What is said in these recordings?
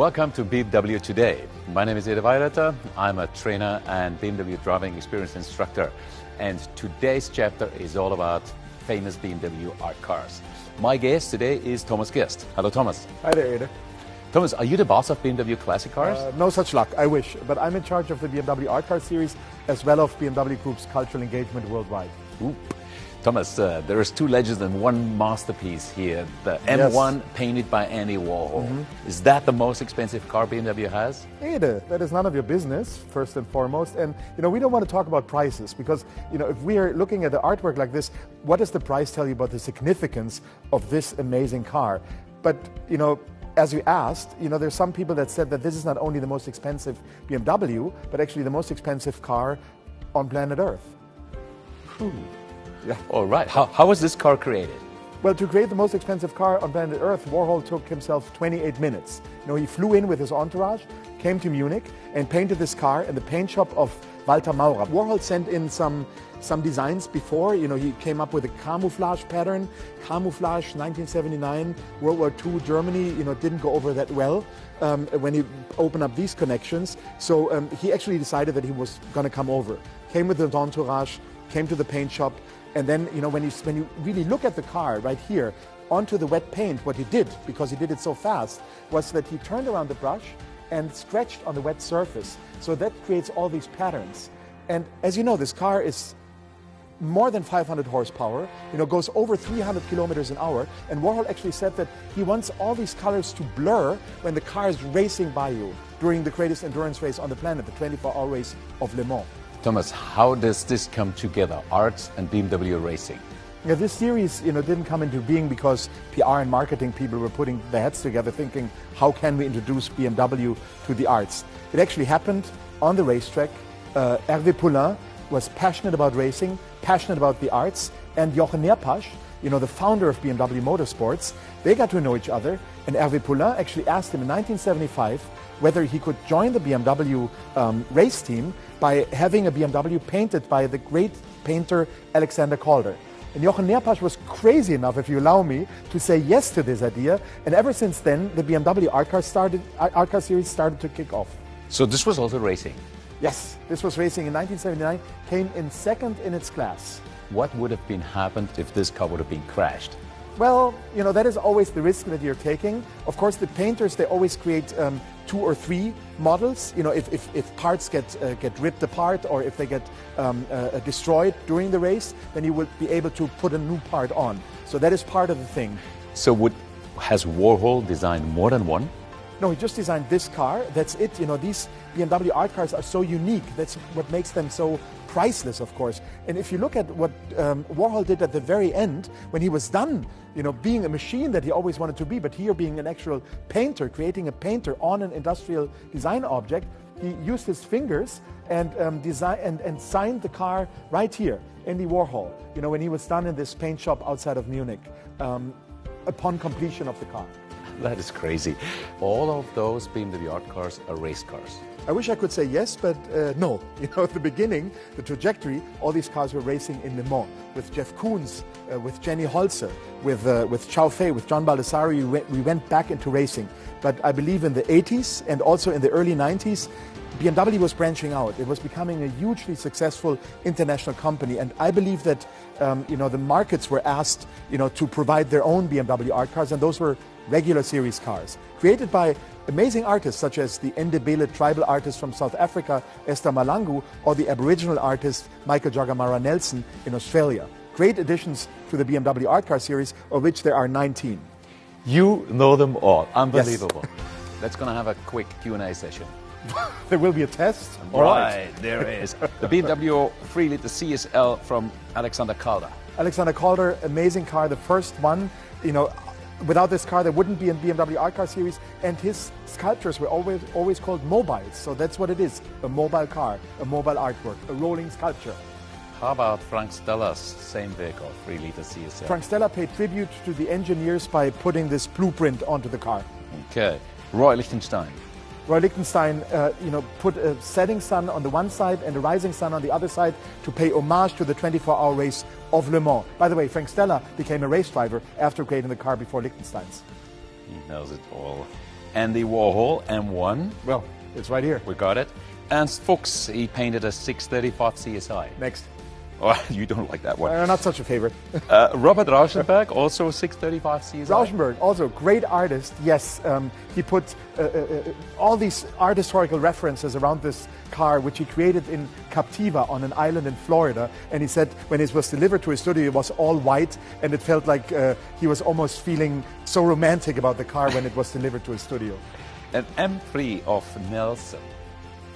Welcome to BMW Today. My name is Ede Weirata. I'm a trainer and BMW driving experience instructor. And today's chapter is all about famous BMW art cars. My guest today is Thomas Guest. Hello, Thomas. Hi there, Ede. Thomas, are you the boss of BMW classic cars? No such luck, I wish. But I'm in charge of the BMW art car series as well as BMW Group's cultural engagement worldwide. Ooh. Thomas, there is two legends and one masterpiece here. The M1 painted by Andy Warhol. Is that the most expensive car BMW has? Ede, that is none of your business, first and foremost. And, we don't want to talk about prices because, if we are looking at the artwork like this, what does the price tell you about the significance of this amazing car? But, as you asked, there's some people that said that this is not only the most expensive BMW, but actually the most expensive car on planet Earth. Yeah. All right. How was this car created? Well, to create the most expensive car on planet Earth, Warhol took himself 28 minutes. He flew in with his entourage, came to Munich, and painted this car in the paint shop of Walter Maurer. Warhol sent in some designs before. He came up with a camouflage pattern. Camouflage, 1979, World War II, Germany, didn't go over that well when he opened up these connections. So he actually decided that he was going to come over. Came with his entourage, came to the paint shop, and then, when you really look at the car right here, onto the wet paint, what he did, because he did it so fast, was that he turned around the brush and scratched on the wet surface. So that creates all these patterns. And as you know, this car is more than 500 horsepower, goes over 300 kilometers an hour. And Warhol actually said that he wants all these colors to blur when the car is racing by you during the greatest endurance race on the planet, the 24-hour race of Le Mans. Thomas, how does this come together, art and BMW racing? Yeah, this series, didn't come into being because PR and marketing people were putting their heads together thinking, how can we introduce BMW to the arts? It actually happened on the racetrack. Hervé Poulain was passionate about racing, passionate about the arts, and Jochen Nerpasch, the founder of BMW Motorsports, they got to know each other, and Hervé Poulain actually asked him in 1975 whether he could join the BMW race team by having a BMW painted by the great painter Alexander Calder. And Jochen Nerpasch was crazy enough, if you allow me, to say yes to this idea, and ever since then the BMW art car series started to kick off. So this was also racing? Yes, this was racing in 1979, came in second in its class. What would have been happened if this car would have been crashed? Well, that is always the risk that you're taking. Of course, the painters, they always create 2 or 3 models. If parts get ripped apart or if they get destroyed during the race, then you will be able to put a new part on. So that is part of the thing. So has Warhol designed more than one? No, he just designed this car. That's it. These BMW art cars are so unique. That's what makes them so priceless, of course. And if you look at what Warhol did at the very end, when he was done, being a machine that he always wanted to be, but here being an actual painter, creating a painter on an industrial design object, he used his fingers and signed the car right here, Andy Warhol, when he was done in this paint shop outside of Munich, upon completion of the car. That is crazy. All of those BMW art cars are race cars. I wish I could say yes, but no. At the beginning, the trajectory, all these cars were racing in Le Mans with Jeff Koons, with Jenny Holzer, with Chow Fei, with John Baldessari. We went back into racing. But I believe in the 80s and also in the early 90s, BMW was branching out. It was becoming a hugely successful international company. And I believe that, the markets were asked, to provide their own BMW art cars, and those were regular series cars created by amazing artists such as the Ndebele tribal artist from South Africa, Esther Malangu, or the Aboriginal artist Michael Jagamara Nelson in Australia. Great additions to the BMW art car series, of which there are 19. You know them all. Unbelievable. Yes. Let's going to have a quick Q&A session. There will be a test? All right, there it is. The BMW 3-liter CSL from Alexander Calder. Alexander Calder, amazing car, the first one. Without this car, there wouldn't be a BMW art car series, and his sculptures were always called mobiles. So that's what it is, a mobile car, a mobile artwork, a rolling sculpture. How about Frank Stella's same vehicle, 3-liter CSL? Frank Stella paid tribute to the engineers by putting this blueprint onto the car. Okay. Roy Lichtenstein. Roy Lichtenstein, put a setting sun on the one side and a rising sun on the other side to pay homage to the 24-hour race of Le Mans. By the way, Frank Stella became a race driver after creating the car before Lichtenstein's. He knows it all. Andy Warhol, M1. Well, it's right here. We got it. Ernst Fuchs, he painted a 635 CSI. Next. Oh, you don't like that one. Not such a favorite. Robert Rauschenberg, also 635 CSI. Rauschenberg, also great artist. Yes, he put all these art historical references around this car, which he created in Captiva on an island in Florida. And he said when it was delivered to his studio, it was all white, and it felt like he was almost feeling so romantic about the car when it was delivered to his studio. An M3 of Nelson.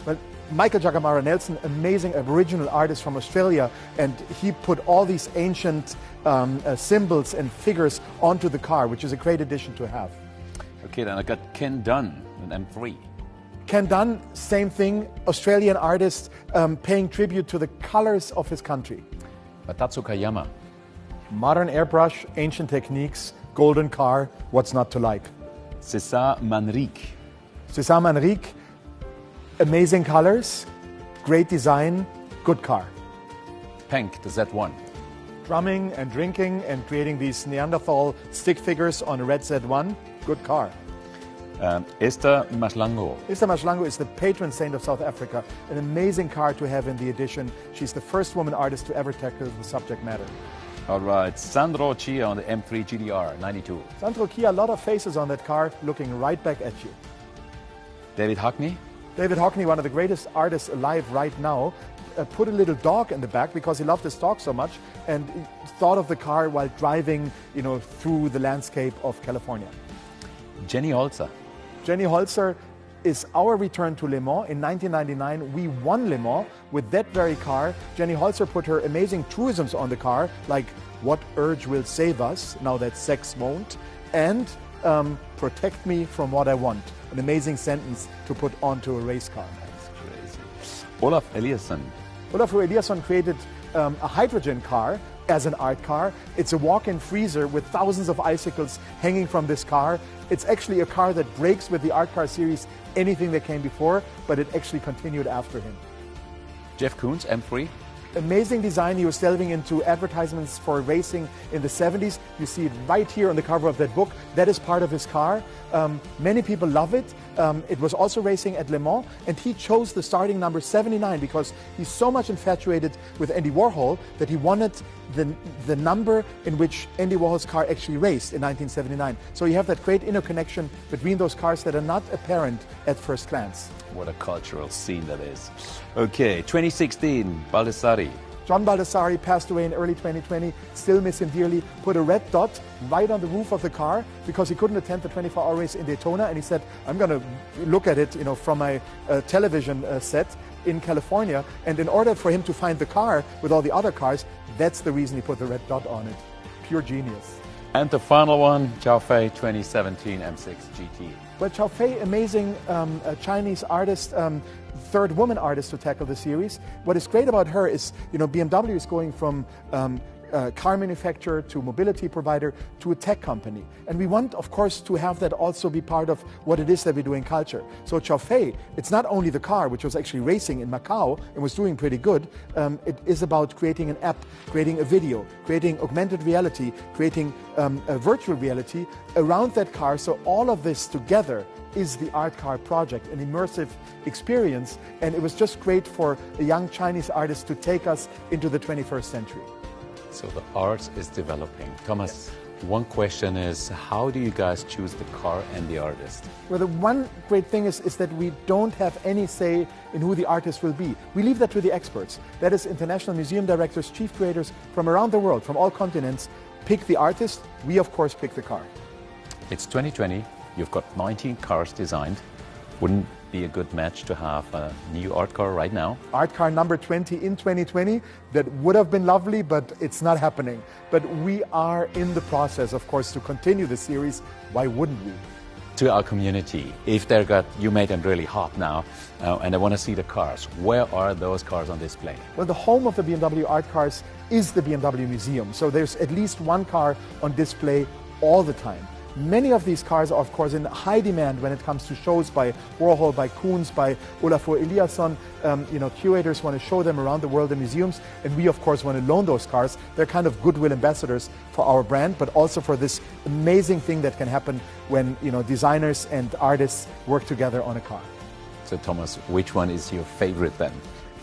Well, Michael Jagamara Nelson, amazing Aboriginal artist from Australia, and he put all these ancient symbols and figures onto the car, which is a great addition to have. Okay, then I got Ken Dunn, an M3. Ken Dunn, same thing, Australian artist, paying tribute to the colors of his country. Tatsuka Yama. Modern airbrush, ancient techniques, golden car, what's not to like? César Manrique. César Manrique, amazing colors, great design, good car. Penk, the Z1. Drumming and drinking and creating these Neanderthal stick figures on a red Z1, good car. Esther Maslango. Esther Maslango is the patron saint of South Africa, an amazing car to have in the edition. She's the first woman artist to ever tackle the subject matter. All right, Sandro Chia on the M3 GDR 92. Sandro Chia, a lot of faces on that car looking right back at you. David Hockney. David Hockney, one of the greatest artists alive right now, put a little dog in the back because he loved his dog so much and thought of the car while driving, through the landscape of California. Jenny Holzer. Jenny Holzer is our return to Le Mans. In 1999, we won Le Mans with that very car. Jenny Holzer put her amazing truisms on the car, like "What urge will save us, now that sex won't," and "Protect me from what I want." An amazing sentence to put onto a race car. That's crazy. Olaf Eliasson. Olaf Eliasson created a hydrogen car as an art car. It's a walk-in freezer with thousands of icicles hanging from this car. It's actually a car that breaks with the art car series anything that came before, but it actually continued after him. Jeff Koons, M3. Amazing design. He was delving into advertisements for racing in the 70s. You see it right here on the cover of that book. That is part of his car. Many people love it. It was also racing at Le Mans, and he chose the starting number 79 because he's so much infatuated with Andy Warhol that he wanted the number in which Andy Warhol's car actually raced in 1979. So you have that great interconnection between those cars that are not apparent at first glance. What a cultural scene that is. Okay, 2016, Baldassari. John Baldassari passed away in early 2020, still miss him dearly, put a red dot right on the roof of the car because he couldn't attend the 24-hour race in Daytona, and he said, I'm going to look at it from my television set in California, and in order for him to find the car with all the other cars, that's the reason he put the red dot on it. Pure genius. And the final one, Zhao Fei 2017 M6 GT. Well, Zhao Fei, amazing Chinese artist, third woman artist to tackle the series. What is great about her is, BMW is going from car manufacturer to mobility provider to a tech company. And we want, of course, to have that also be part of what it is that we do in culture. So Zhao Fei, it's not only the car, which was actually racing in Macau and was doing pretty good. It is about creating an app, creating a video, creating augmented reality, creating a virtual reality around that car. So all of this together is the Art Car project, an immersive experience. And it was just great for a young Chinese artist to take us into the 21st century. So the art is developing. Thomas, one question is, how do you guys choose the car and the artist? Well, the one great thing is that we don't have any say in who the artist will be. We leave that to the experts. That is, international museum directors, chief curators from around the world, from all continents, pick the artist. We, of course, pick the car. It's 2020. You've got 19 cars designed. Wouldn't be a good match to have a new art car right now? Art car number 20 in 2020, that would have been lovely, but it's not happening. But we are in the process, of course, to continue the series. Why wouldn't we? To our community, if you made them really hot now, and they want to see the cars, where are those cars on display? Well, the home of the BMW art cars is the BMW Museum. So there's at least one car on display all the time. Many of these cars are, of course, in high demand when it comes to shows by Warhol, by Koons, by Olafur Eliasson. Curators want to show them around the world in museums, and we, of course, want to loan those cars. They're kind of goodwill ambassadors for our brand, but also for this amazing thing that can happen when designers and artists work together on a car. So, Thomas, which one is your favorite then?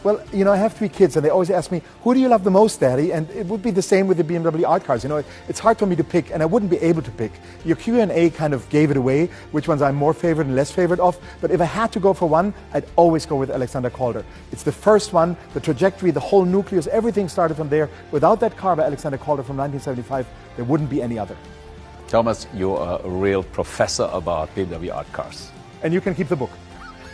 Well, I have 3 kids, and they always ask me, who do you love the most, Daddy? And it would be the same with the BMW art cars. It's hard for me to pick, and I wouldn't be able to pick. Your Q&A kind of gave it away, which ones I'm more favorite and less favorite of. But if I had to go for one, I'd always go with Alexander Calder. It's the first one, the trajectory, the whole nucleus, everything started from there. Without that car by Alexander Calder from 1975, there wouldn't be any other. Thomas, you're a real professor about BMW art cars. And you can keep the book.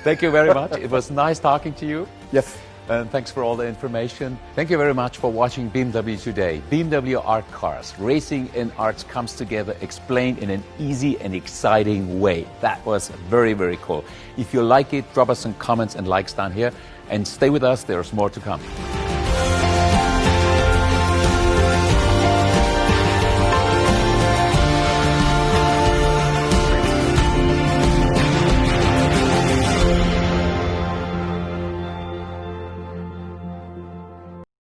Thank you very much. It was nice talking to you. Yes. And thanks for all the information. Thank you very much for watching BMW Today. BMW Art Cars, racing and arts comes together, explained in an easy and exciting way. That was very, very cool. If you like it, drop us some comments and likes down here. And stay with us, there's more to come.